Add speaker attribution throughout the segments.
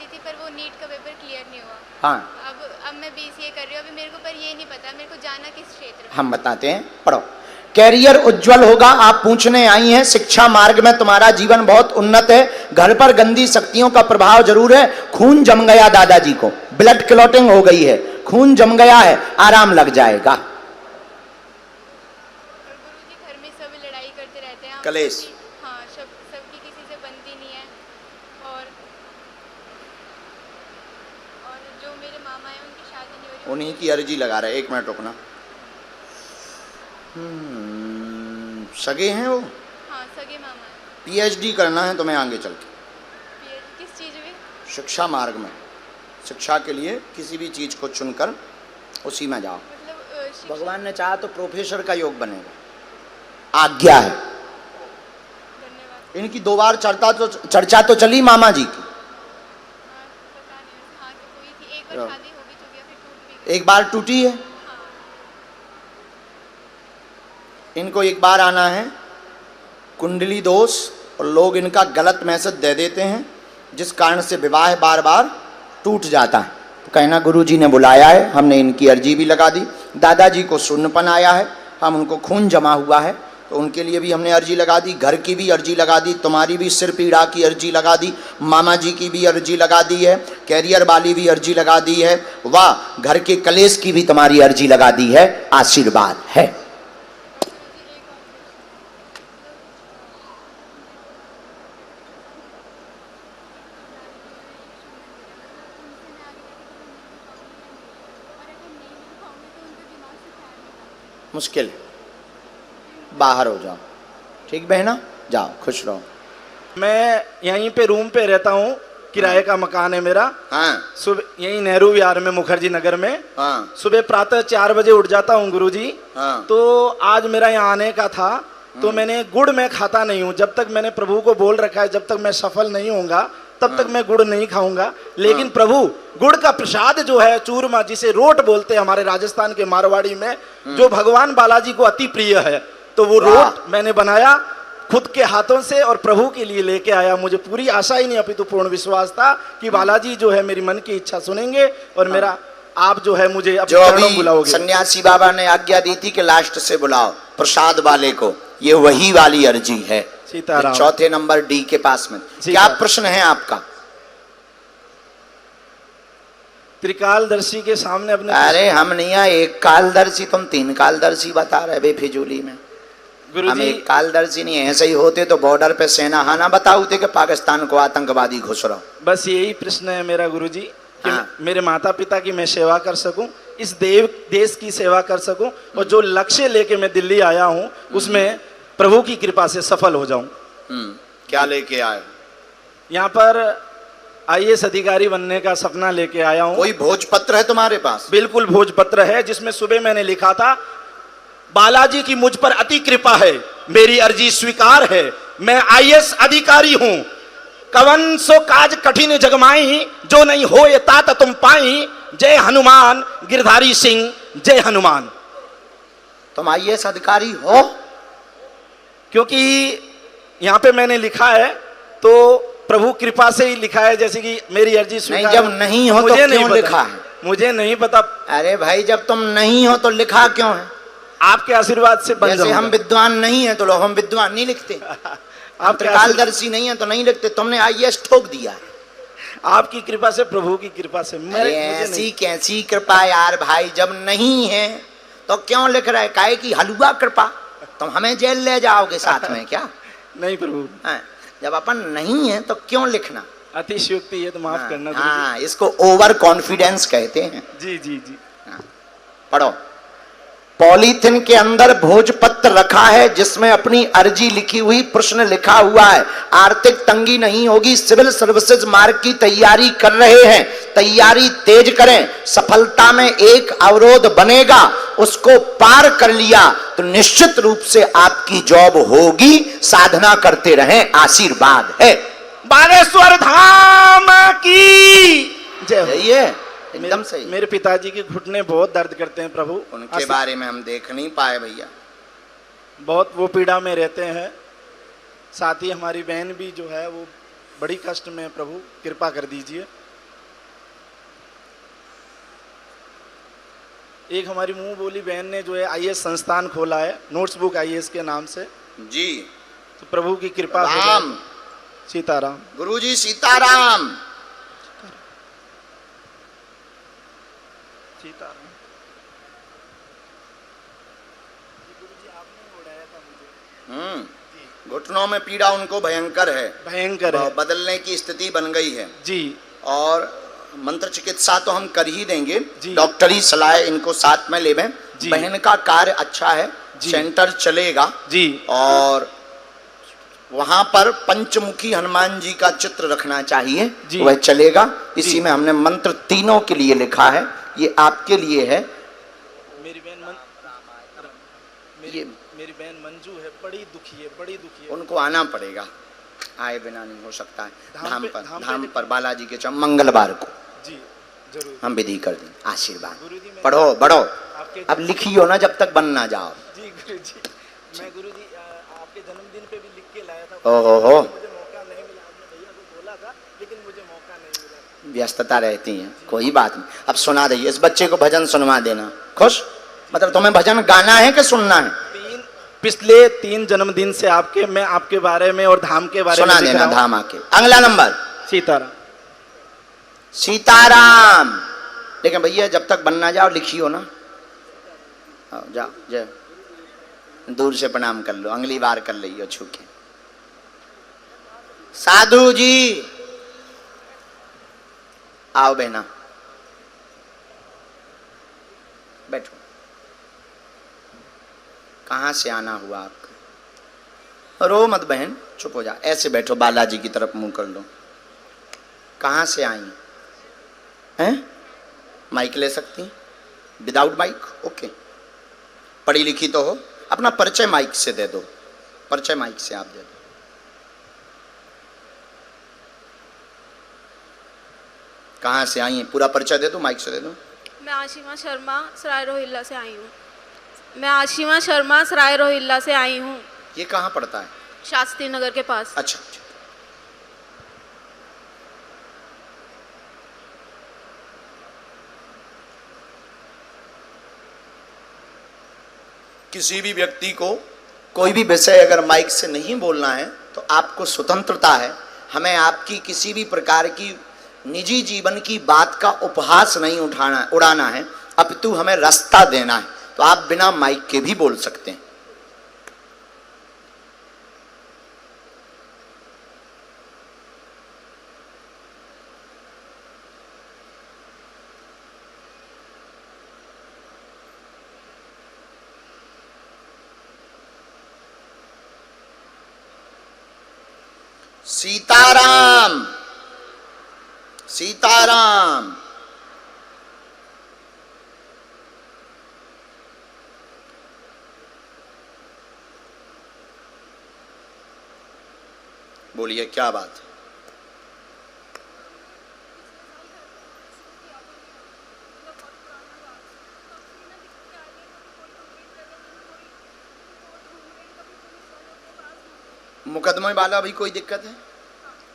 Speaker 1: चाहती थी, पर वो नीट का पेपर क्लियर नहीं हुआ।
Speaker 2: हाँ,
Speaker 1: अब मैं बीसीए कर रही हूँ। अभी मेरे को पर ये नहीं पता मेरे को जाना किस क्षेत्र में।
Speaker 2: हम बताते हैं, पढ़ो। कैरियर उज्जवल होगा। आप पूछने आई हैं, शिक्षा मार्ग में तुम्हारा जीवन बहुत उन्नत है। घर पर गंदी शक्तियों का प्रभाव जरूर है। खून जम गया दादाजी को, ब्लड क्लॉटिंग हो गई है, खून जम गया है, आराम लग जाएगा।
Speaker 1: गुरुजी घर में सब लड़ाई करते रहते हैं,
Speaker 2: कलेश।
Speaker 1: हाँ, सबकी किसी से बनती नहीं है। और जो मेरे मामा हैं उनकी शादी नहीं हो रही।
Speaker 2: उन्हीं की अर्जी लगा रहे। एक मिनट रुकना। सगे हैं वो?
Speaker 1: हाँ, सगे मामा हैं।
Speaker 2: पीएचडी करना है तुम्हें आगे चल के।
Speaker 1: किस चीज़ में?
Speaker 2: शिक्षा मार्ग में। शिक्षा के लिए किसी भी चीज को चुनकर उसी में जाओ।
Speaker 1: मतलब
Speaker 2: भगवान ने चाहा तो प्रोफेसर का योग बनेगा। आज्ञा है।
Speaker 1: धन्यवाद।
Speaker 2: इनकी 2 बार चर्चा तो चली मामा जी की।
Speaker 1: पता नहीं। हाँ, तो हुई थी एक बार, शादी हो भी चुकी है, फिर टूट भी
Speaker 2: एक बार टूटी है। इनको एक बार आना है कुंडली दोष, और लोग इनका गलत मैसेज दे देते हैं, जिस कारण से विवाह बार बार टूट जाता है। तो कहना गुरुजी ने बुलाया है, हमने इनकी अर्जी भी लगा दी। दादाजी को शून्यपन आया है, हम उनको खून जमा हुआ है, तो उनके लिए भी हमने अर्जी लगा दी। घर की भी अर्जी लगा दी, तुम्हारी भी सिर पीड़ा की अर्जी लगा दी, मामा जी की भी अर्जी लगा दी है, कैरियर वाली भी अर्जी लगा दी है, वाह, घर के कलेश की भी तुम्हारी अर्जी लगा दी है। आशीर्वाद है। मुश्किल है, बाहर हो जाओ। ठीक बहना, जाओ, खुश रहो।
Speaker 3: मैं यहीं पे रूम पे रहता हूँ, किराए का मकान है मेरा।
Speaker 2: हाँ,
Speaker 3: सुबह यहीं नेहरू विहार में, मुखर्जी नगर में।
Speaker 2: हाँ,
Speaker 3: सुबह प्रातः 4 बजे उठ जाता हूँ गुरुजी।
Speaker 2: हाँ।
Speaker 3: तो आज मेरा यहाँ आने का था, तो मैंने गुड़ मैं खाता नहीं हूँ। जब तक मैंने प्रभु को बोल रखा है, जब तक मैं सफल नहीं होऊंगा तब तक मैं गुड़ नहीं खाऊंगा। लेकिन प्रभु गुड़ का प्रसाद जो है, चूरमा, जिसे रोट बोलते हैं हमारे राजस्थान के मारवाड़ी में, जो भगवान बालाजी को अति प्रिय है, तो वो रोट मैंने बनाया खुद के हाथों से और प्रभु के लिए लेके आया। मुझे पूरी आशा ही नहीं अपितु पूर्ण विश्वास था कि बालाजी जो है मेरी मन की इच्छा सुनेंगे और मेरा आप जो है मुझे अपने चरणों में बुलाओगे।
Speaker 2: सन्यासी बाबा ने आज्ञा दी थी कि लास्ट से बुलाओ प्रसाद वाले को, ये वही वाली अर्जी है।
Speaker 3: सीताराम।
Speaker 2: 4थे नंबर डी के पास में। क्या प्रश्न है आपका?
Speaker 3: त्रिकालदर्शी के सामने अपने।
Speaker 2: अरे हम नहीं है एक कालदर्शी, तुम 3 कालदर्शी बता रहे बेफिजूली में। हम एक कालदर्शी नहीं, ऐसे ही होते तो बॉर्डर पे सेना हाना बताओते कि पाकिस्तान को आतंकवादी घुस रहा।
Speaker 3: बस यही प्रश्न है मेरा गुरुजी कि मेरे माता पिता की मैं सेवा कर सकूं, इस देश की सेवा कर सकूं, और जो लक्ष्य लेके मैं दिल्ली आया हूं उसमें प्रभु की कृपा से सफल हो जाऊं।
Speaker 2: क्या लेके आए?
Speaker 3: यहाँ पर आईएएस अधिकारी बनने का सपना लेके आया हूँ।
Speaker 2: कोई भोजपत्र है तुम्हारे पास?
Speaker 3: बिल्कुल भोजपत्र है, जिसमें सुबह मैंने लिखा था, बालाजी की मुझ पर अति कृपा है, मेरी अर्जी स्वीकार है, मैं आईएएस अधिकारी हूँ। कवन सो काज कठिन जगमाई, जो नहीं हो ये तात तुम पाई, जय हनुमान गिरधारी सिंह, जय हनुमान।
Speaker 2: तुम आईएएस अधिकारी हो?
Speaker 3: क्योंकि यहाँ पे मैंने लिखा है तो प्रभु कृपा से ही लिखा है, जैसे कि मेरी अर्जी स्वीकार।
Speaker 2: नहीं, जब नहीं हो तो क्यों लिखा है?
Speaker 3: मुझे नहीं पता।
Speaker 2: अरे भाई, जब तुम नहीं हो तो लिखा क्यों है?
Speaker 3: आपके आशीर्वाद से बन
Speaker 2: जैसे हम विद्वान नहीं है तो लोग हम विद्वान नहीं लिखते। आप त्रिकालदर्शी नहीं है तो नहीं लिखते। तुमने आईएएस ठोक दिया है।
Speaker 3: आपकी कृपा से, प्रभु की कृपा से।
Speaker 2: ऐसी कैसी कृपा यार भाई, जब नहीं है तो क्यों लिख रहे? काहे की हलवा कृपा? तुम हमें जेल ले जाओगे साथ में क्या?
Speaker 3: नहीं प्रभु,
Speaker 2: जब अपन नहीं है तो क्यों लिखना?
Speaker 3: अतिशयोक्ति है तो माफ करना।
Speaker 2: हाँ, इसको ओवर कॉन्फिडेंस कहते हैं।
Speaker 3: जी जी जी।
Speaker 2: पढ़ो। पॉलीथिन के अंदर भोजपत्र रखा है, जिसमें अपनी अर्जी लिखी हुई, प्रश्न लिखा हुआ है। आर्थिक तंगी नहीं होगी, सिविल सर्विसेज मार्ग की तैयारी कर रहे हैं, तैयारी तेज करें। सफलता में एक अवरोध बनेगा, उसको पार कर लिया तो निश्चित रूप से आपकी जॉब होगी। साधना करते रहें, आशीर्वाद है।
Speaker 3: बागेश्वर धाम की जय।
Speaker 2: एकदम सही।
Speaker 3: मेरे पिताजी के घुटने बहुत दर्द करते हैं प्रभु,
Speaker 2: उनके बारे में हम देख नहीं पाए भैया,
Speaker 3: बहुत वो पीड़ा में रहते हैं। साथ ही हमारी बहन भी जो है वो बड़ी कष्ट में, प्रभु कृपा कर दीजिए। एक हमारी मुंह बोली बहन ने जो है आईएएस संस्थान खोला है, नोट्स बुक आईएएस के नाम से।
Speaker 2: जी
Speaker 3: तो प्रभु की कृपा हो
Speaker 2: राम
Speaker 3: जाए। सीताराम।
Speaker 2: गुरुजी सीताराम।
Speaker 3: सीताराम। गुरुजी आपने उड़ाया था मुझे।
Speaker 2: घुटनों में पीड़ा उनको भयंकर है,
Speaker 3: भयंकर है।
Speaker 2: बदलने की स्थिति बन गई है
Speaker 3: जी।
Speaker 2: और मंत्र चिकित्सा तो हम कर ही देंगे,
Speaker 3: जी।
Speaker 2: डॉक्टरी सलाह इनको साथ में लेवें। बहन का कार्य अच्छा है, सेंटर चलेगा
Speaker 3: जी।
Speaker 2: और वहां पर पंचमुखी हनुमान जी का चित्र रखना चाहिए, वह चलेगा। इसी में हमने मंत्र तीनों के लिए लिखा है, ये आपके लिए है।
Speaker 3: मेरी बहन मेरी बहन मंजू है, बड़ी दुखी है, बड़ी दुखी है।
Speaker 2: उनको आना पड़ेगा, आए बिना नहीं हो सकता है।
Speaker 3: धाम
Speaker 2: धाम पर बालाजी के चौक मंगलवार को
Speaker 3: जी जरूर
Speaker 2: हम विधि कर दें। आशीर्वाद
Speaker 3: गुरुजी। मैं
Speaker 2: पढ़ो बढ़ो,
Speaker 3: आपके
Speaker 2: अब लिखियो ना जब तक बन ना जाओ।
Speaker 3: जी गुरुजी, मैं गुरुजी आपके जन्मदिन पे भी लिख के लाया था।
Speaker 2: ओहो
Speaker 3: मुझे मौका नहीं मिला, आपने भैया को बोला था लेकिन मुझे मौका नहीं मिला।
Speaker 2: व्यस्तता रहती है, कोई बात नहीं। अब सुना दीजिए, इस बच्चे को भजन सुनवा देना। खुश? मतलब तुम्हें भजन गाना है कि सुनना है?
Speaker 3: पिछले 3 जन्मदिन से आपके मैं आपके बारे में और धाम के बारे में
Speaker 2: सुना देना। धाम आके अगला नंबर
Speaker 3: सीताराम।
Speaker 2: सीताराम। लेकिन भैया जब तक बन ना जाओ लिखियो ना। जाओ जय, दूर से प्रणाम कर लो, अगली बार कर लियो छू के। साधु जी आओ बहना, बैठो। कहाँ से आना हुआ आपका? रो मत बहन, चुप हो जा, ऐसे बैठो, बालाजी की तरफ मुंह कर लो। कहाँ से आई हैं? माइक ले सकती? Without mic? ओके। पढ़ी लिखी तो हो? अपना परिचय माइक से दे दो, परिचय माइक से आप दे दो। कहाँ से आई हैं? पूरा परिचय दे दो, माइक से दे दो।
Speaker 1: मैं आशिमा शर्मा सराय रोहिल्ला से आई हूँ। मैं आशिमा शर्मा सराय रोहिल्ला से आई हूँ।
Speaker 2: ये कहाँ पड़ता है?
Speaker 1: शास्त्री नगर के पास।
Speaker 2: अच्छा। किसी भी व्यक्ति को कोई भी विषय अगर माइक से नहीं बोलना है तो आपको स्वतंत्रता है। हमें आपकी किसी भी प्रकार की निजी जीवन की बात का उपहास नहीं उड़ाना है, अपितु हमें रास्ता देना है। तो आप बिना माइक के भी बोल सकते हैं। सीताराम। सीताराम। बोलिए क्या बात है? मुकदमे वाला भी कोई दिक्कत है?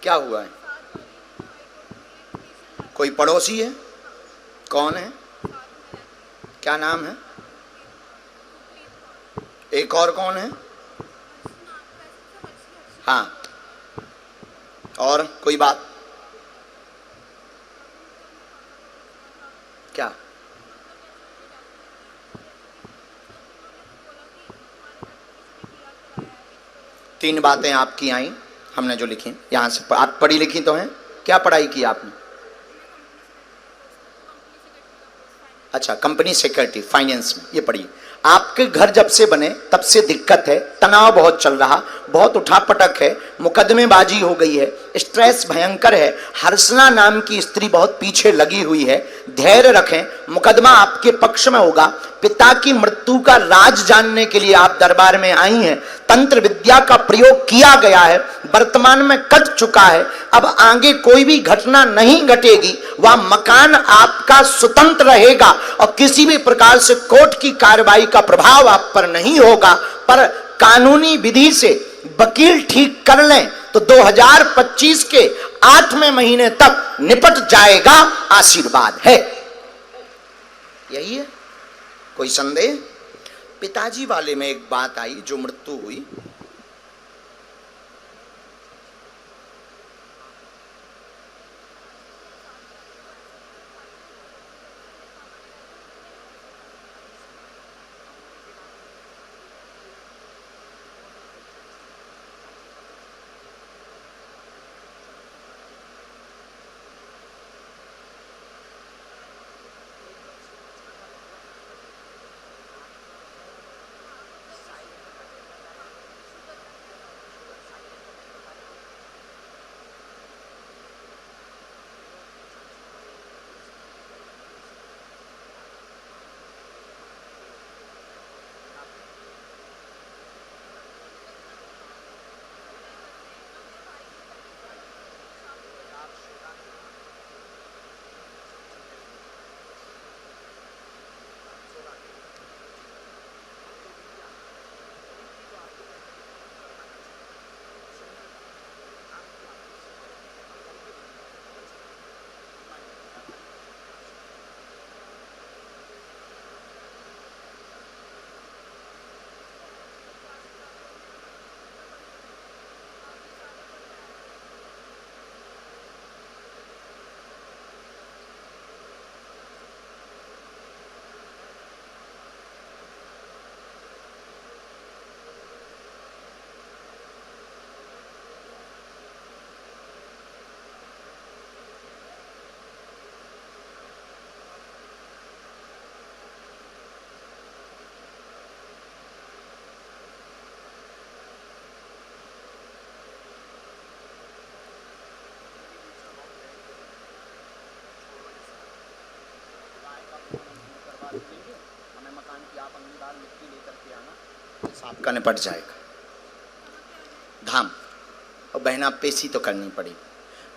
Speaker 2: क्या हुआ है? कोई पड़ोसी है? कौन है? क्या नाम है? एक और कौन है? हाँ, और कोई बात? क्या? तीन बातें आपकी आई, हमने जो लिखी यहाँ से। आप पढ़ी लिखी तो हैं? क्या पढ़ाई की आपने? अच्छा, कंपनी सेक्रेटरी फाइनेंस में, ये पढ़िए। आपके घर जब से बने तब से दिक्कत है, तनाव बहुत चल रहा, बहुत उठापटक है, मुकदमेबाजी हो गई है, स्ट्रेस भयंकर है, हर्षना नाम की स्त्री बहुत पीछे लगी हुई है। धैर्य रखें, मुकदमा आपके पक्ष में होगा। पिता की मृत्यु का राज जानने के लिए आप दरबार में आई हैं। तंत्र विद्या का प्रयोग किया गया है, वर्तमान में कट चुका है, अब आगे कोई भी घटना नहीं घटेगी। वह मकान आपका स्वतंत्र रहेगा और किसी भी प्रकार से कोर्ट की कार्रवाई का प्रभाव आप पर नहीं होगा। पर कानूनी विधि से वकील ठीक कर लें तो 2025 के 8वें महीने तक निपट जाएगा। आशीर्वाद है, यही है। कोई संदेह? पिताजी वाले में एक बात आई जो मृत्यु हुई, आपका निपट जाएगा। धाम और बहना पेशी तो करनी पड़ेगी,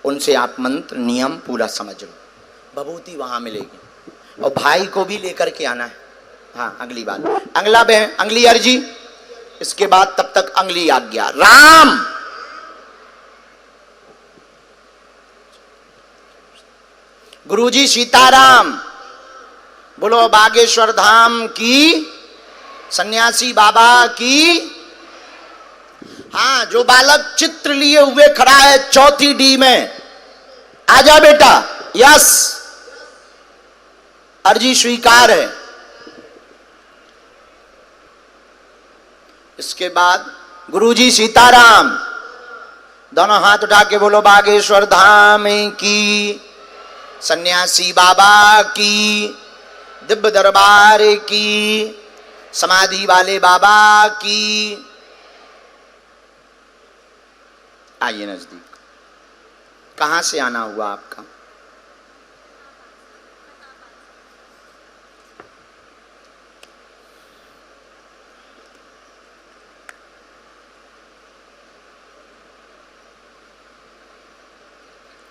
Speaker 2: उनसे आप मंत्र नियम पूरा समझ लो, भभूति वहां मिलेगी और भाई को भी लेकर के आना है। हाँ, अगली बात, अगला बहन अगली अर्जी, इसके बाद तब तक अगली आज्ञा। राम गुरुजी सीताराम, बोलो बागेश्वर धाम की, सन्यासी बाबा की। हाँ, जो बालक चित्र लिए हुए खड़ा है चौथी डी में, आजा बेटा। यस, अर्जी स्वीकार है। इसके बाद गुरुजी सीताराम, दोनों हाथ उठा के बोलो बागेश्वर धाम की, सन्यासी बाबा की, दिव्य दरबार की, समाधि वाले बाबा की। आइए नजदीक। कहां से आना हुआ आपका?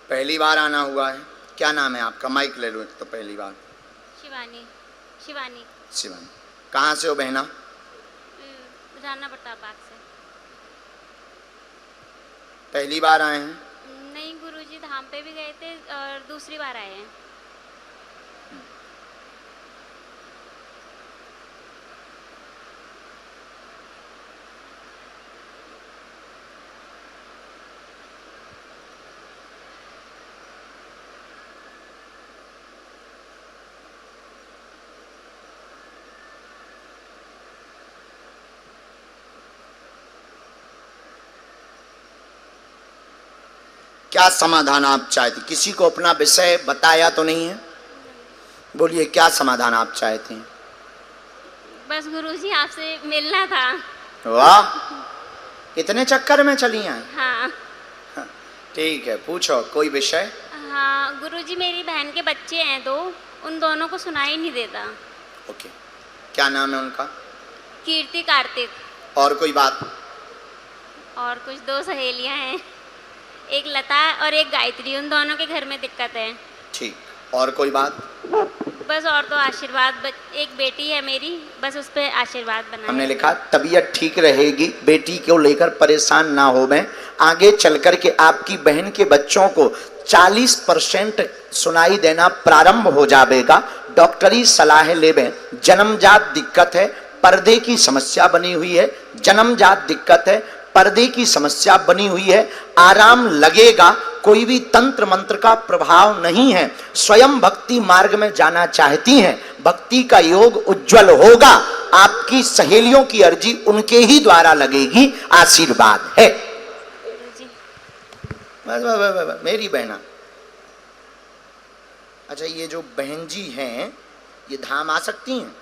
Speaker 2: पहली बार आना हुआ है। क्या नाम है आपका? माइक ले लो तो। पहली बार।
Speaker 4: शिवानी। शिवानी।
Speaker 2: शिवानी, कहाँ से हो बहना?
Speaker 4: राना प्रताप बाग से।
Speaker 2: पहली बार आए हैं?
Speaker 4: नहीं, गुरुजी धाम पे भी गए थे और दूसरी बार आए हैं।
Speaker 2: क्या समाधान आप चाहते? किसी को अपना विषय बताया तो नहीं है? बोलिए, क्या समाधान आप चाहते हैं?
Speaker 4: बस गुरुजी आपसे मिलना था।
Speaker 2: वाह, इतने चक्कर में चली आए।
Speaker 4: हाँ।
Speaker 2: ठीक है, पूछो कोई विषय।
Speaker 4: हाँ गुरुजी, मेरी बहन के बच्चे हैं दो, उन दोनों को सुनाई नहीं देता।
Speaker 2: ओके, क्या नाम है उनका?
Speaker 4: कीर्ति, कार्तिक।
Speaker 2: और कोई बात?
Speaker 4: और कुछ दो सहेलियां हैं, एक लता और एक गायत्री, उन दोनों के घर में दिक्कत है।
Speaker 2: ठीक, और कोई बात?
Speaker 4: बस और तो आशीर्वाद, एक बेटी है मेरी, बस उस पर आशीर्वाद बना।
Speaker 2: हमने लिखा तबीयत ठीक रहेगी, बेटी को लेकर परेशान ना हो। मैं आगे चल कर के आपकी बहन के बच्चों को 40% सुनाई देना प्रारंभ हो जाएगा। डॉक्टरी सलाह लेवें। जन्मजात दिक्कत है, पर्दे की समस्या बनी हुई है, जन्मजात दिक्कत है, पर्दे की समस्या बनी हुई है, आराम लगेगा, कोई भी तंत्र मंत्र का प्रभाव नहीं है, स्वयं भक्ति मार्ग में जाना चाहती हैं, भक्ति का योग उज्जवल होगा, आपकी सहेलियों की अर्जी उनके ही द्वारा लगेगी, आशीर्वाद है।
Speaker 4: जी
Speaker 2: मेरी बहना, अच्छा ये जो बहन जी हैं ये धाम आ सकती हैं?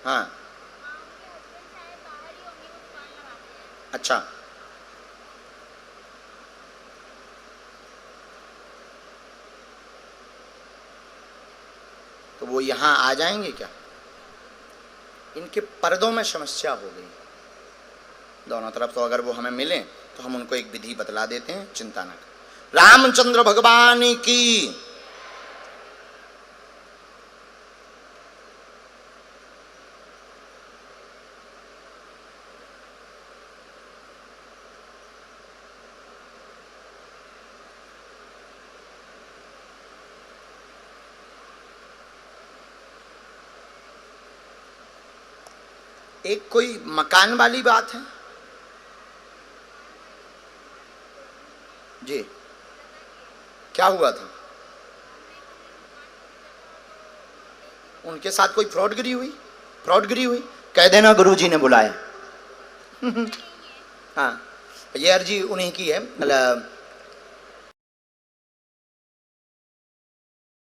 Speaker 2: हाँ, अच्छा, तो वो यहां आ जाएंगे क्या? इनके पर्दों में समस्या हो गई दोनों तरफ, तो अगर वो हमें मिले तो हम उनको एक विधि बतला देते हैं, चिंता ना करें। रामचंद्र भगवान की। एक कोई मकान वाली बात है जी, क्या हुआ था? उनके साथ कोई फ्रॉडगिरी हुई? फ्रॉडगिरी हुई, कह देना गुरुजी ने बुलाया। हाँ, ये अर्जी उन्हीं की है, मतलब